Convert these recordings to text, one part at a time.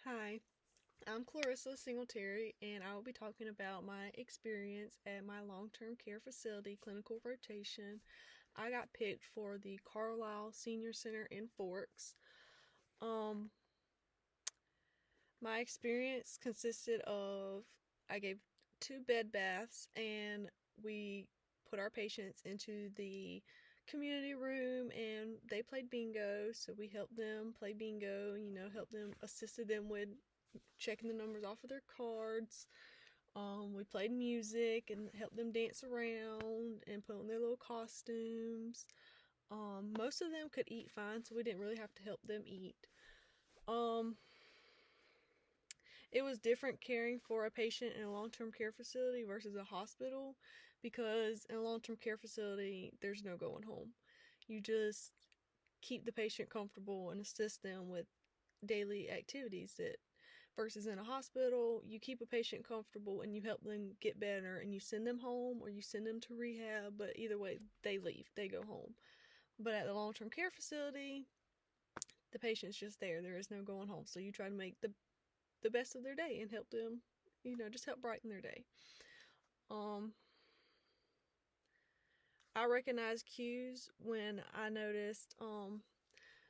Hi, I'm Clarissa Singletary, and I will be talking about my experience at my long-term care facility clinical rotation. I got picked for the Carlisle Senior Center in Forks. Um, my experience consisted of I gave 2 bed baths, and we put our patients into the community room and they played bingo. So we helped them play bingo, helped them, assisted them with checking the numbers off of their cards. We played music and helped them dance around and put on their little costumes. Most of them could eat fine, so we didn't really have to help them eat. Um, it was different caring for a patient in a long-term care facility versus a hospital, because in a long-term care facility, there's no going home. You just keep the patient comfortable and assist them with daily activities that versus in a hospital, you keep a patient comfortable and you help them get better and you send them home or you send them to rehab, but either way, they leave, they go home. But at the long-term care facility, the patient's just there. There is no going home. So you try to make the best of their day and help them, just help brighten their day. Um I recognized cues when I noticed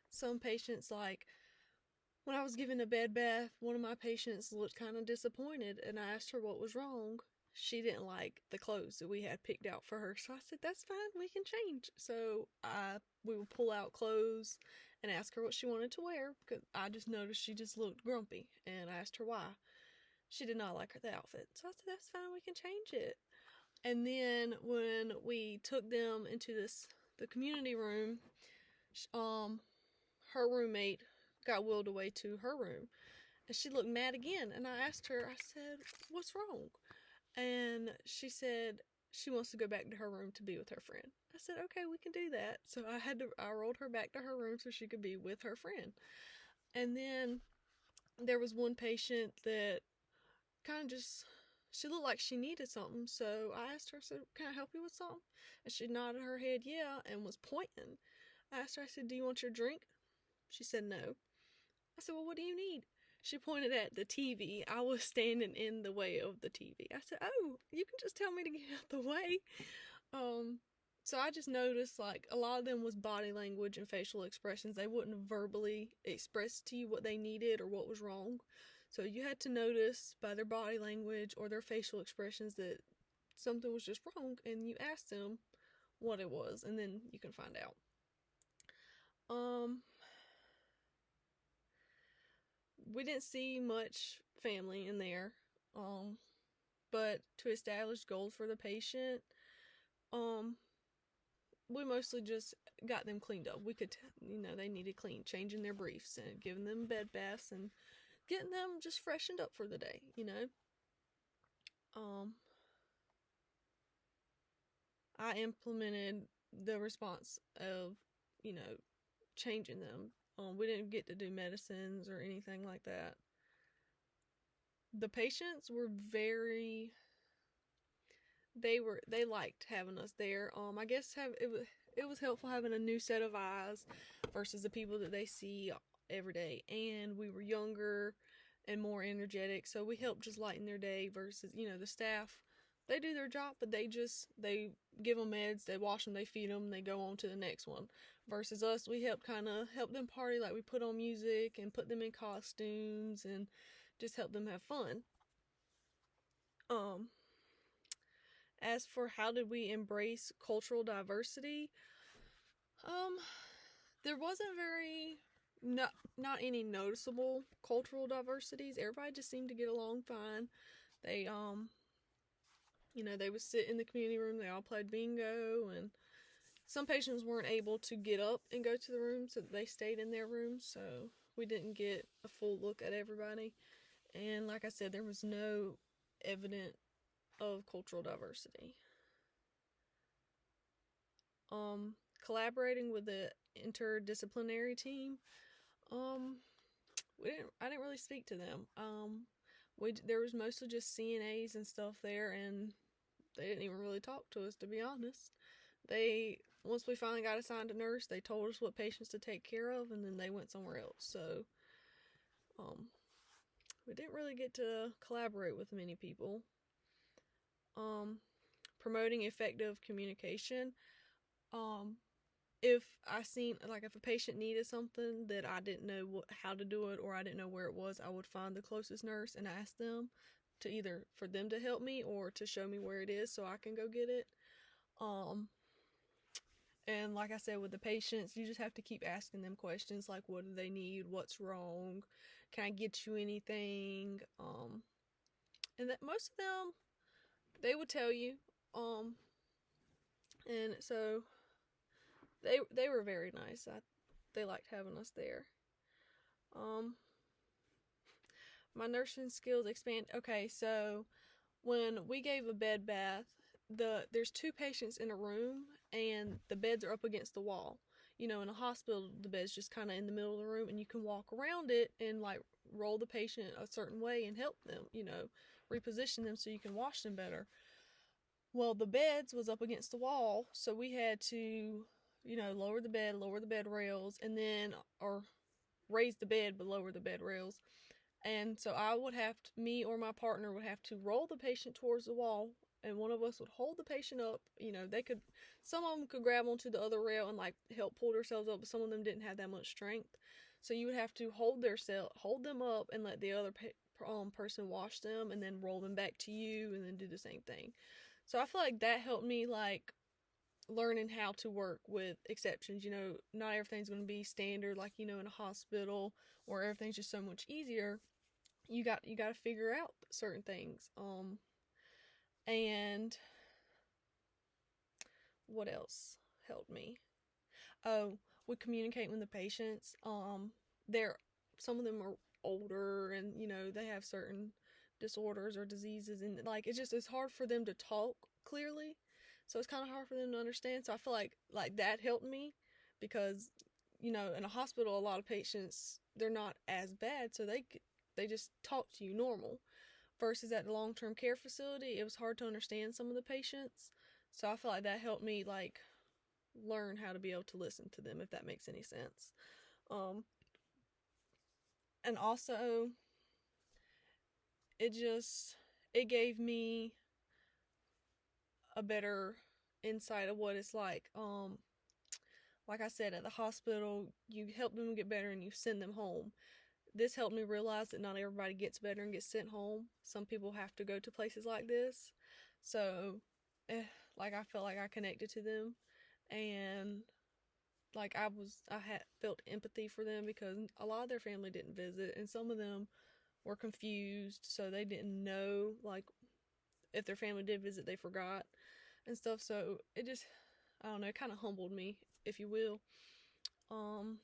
some patients, like when I was giving a bed bath, one of my patients looked kind of disappointed, and I asked her what was wrong. She didn't like the clothes that we had picked out for her, so I said, "That's fine, we can change." So we would pull out clothes and ask her what she wanted to wear, because I just noticed she just looked grumpy, and I asked her why. She did not like the outfit, so I said, "That's fine, we can change it." And then when we took them into the community room, um, her roommate got wheeled away to her room, and she looked mad again. And I asked her, I said, "What's wrong?" And she said she wants to go back to her room to be with her friend. I said, "Okay, we can do that." So I rolled her back to her room so she could be with her friend. And then there was one patient that kind of just, she looked like she needed something. So I asked her, "So can I help you with something?" And she nodded her head yeah and was pointing. I asked her, I said, "Do you want your drink?" She said no. I said, "Well, what do you need?" She pointed at the TV. I was standing in the way of the TV. I said, "Oh, you can just tell me to get out the way." Um, so I just noticed, like, a lot of them was body language and facial expressions. They wouldn't verbally express to you what they needed or what was wrong. So you had to notice by their body language or their facial expressions that something was just wrong, and you asked them what it was, and then you can find out. Um, we didn't see much family in there. Um, but to establish goals for the patient, um, we mostly just got them cleaned up. We could, they needed clean, changing their briefs and giving them bed baths and getting them just freshened up for the day. Um, I implemented the response of, changing them. We didn't get to do medicines or anything like that. The patients were they liked having us there. I guess it was helpful having a new set of eyes versus the people that they see every day, and we were younger and more energetic, so we helped just lighten their day versus, the staff. They do their job, but they give them meds, they wash them, they feed them, they go on to the next one. Versus us, we help them party, like we put on music and put them in costumes and just help them have fun. Um, as for how did we embrace cultural diversity, um, there wasn't not any noticeable cultural diversities. Everybody just seemed to get along fine. They they would sit in the community room. They all played bingo, and some patients weren't able to get up and go to the room, so they stayed in their room. So we didn't get a full look at everybody. And like I said, there was no evidence of cultural diversity. Collaborating with the interdisciplinary team, um, I didn't really speak to them. There was mostly just CNAs and stuff there, and they didn't even really talk to us, to be honest. Once we finally got assigned a nurse, they told us what patients to take care of, and then they went somewhere else. So, um, we didn't really get to collaborate with many people. Um, Promoting effective communication. Um, if I seen like if a patient needed something that I didn't know how to do it, or I didn't know where it was, I would find the closest nurse and ask them to either for them to help me or to show me where it is so I can go get it. Um, and like I said, with the patients, you just have to keep asking them questions like, what do they need? What's wrong? Can I get you anything? And that most of them, they would tell you. Um, and so they were very nice. They liked having us there. Um, my nursing skills expand. Okay, so when we gave a bed bath, there's two patients in a room and the beds are up against the wall. You know, in a hospital, the bed's just kind of in the middle of the room and you can walk around it and like roll the patient a certain way and help them, you know, reposition them so you can wash them better. Well, the beds was up against the wall, so we had to, you know, lower the bed rails, and then, or raise the bed but lower the bed rails. And so me or my partner would have to roll the patient towards the wall, and one of us would hold the patient up. You know, some of them could grab onto the other rail and like help pull themselves up, but some of them didn't have that much strength. So you would have to hold them up and let the other person wash them, and then roll them back to you, and then do the same thing. So I feel like that helped me like learning how to work with exceptions. You know, not everything's going to be standard like, you know, in a hospital where everything's just so much easier. You got to figure out certain things. And what else helped me? Oh, with communicating with the patients. They're Some of them are older, and you know they have certain disorders or diseases, and like it's hard for them to talk clearly, so it's kind of hard for them to understand. So I feel like that helped me, because you know in a hospital a lot of patients, they're not as bad, so they just talk to you normal. Versus at the long-term care facility, it was hard to understand some of the patients. So I feel like that helped me like learn how to be able to listen to them, if that makes any sense. Um, and also, it just it gave me a better insight of what it's like I said, at the hospital, you help them get better and you send them home. This helped me realize that not everybody gets better and gets sent home. Some people have to go to places like this. So, like I felt like I connected to them, and like I had felt empathy for them, because a lot of their family didn't visit, and some of them were confused, so they didn't know like if their family did visit, they forgot and stuff. So it just, I don't know, it kind of humbled me, if you will. Um,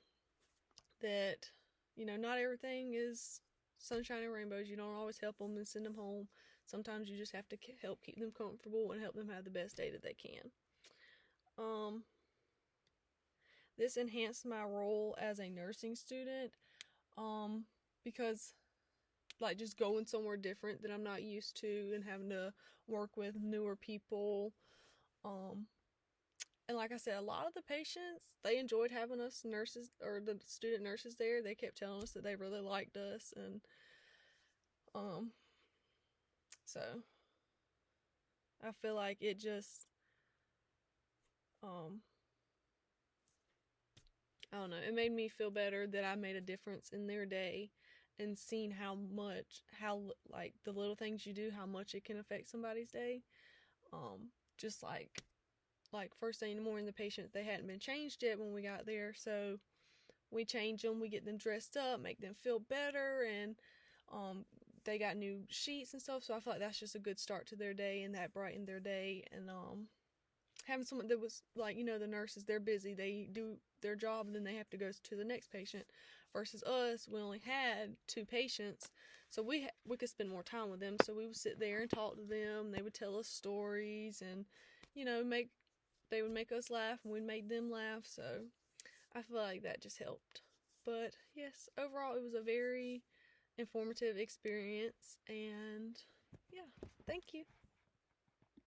that you know not everything is sunshine and rainbows. You don't always help them and send them home. Sometimes you just have to help keep them comfortable and help them have the best day that they can. Um, this enhanced my role as a nursing student, because like just going somewhere different that I'm not used to and having to work with newer people. Um, and like I said, a lot of the patients, they enjoyed having us nurses, or the student nurses there. They kept telling us that they really liked us, and um, so I feel like it just, um, I don't know, it made me feel better that I made a difference in their day, and seeing how like the little things you do, how much it can affect somebody's day. Just like first thing in the morning, the patients, they hadn't been changed yet when we got there, so we change them, we get them dressed up, make them feel better, and they got new sheets and stuff. So I feel like that's just a good start to their day, and that brightened their day. And having someone that was like, you know, the nurses, they're busy, they do their job, and then they have to go to the next patient. Versus us, we only had two patients, so we could spend more time with them. So we would sit there and talk to them. They would tell us stories, and you know, they would make us laugh, and we'd make them laugh. So I feel like that just helped. But yes, overall, it was a very informative experience, and yeah, thank you.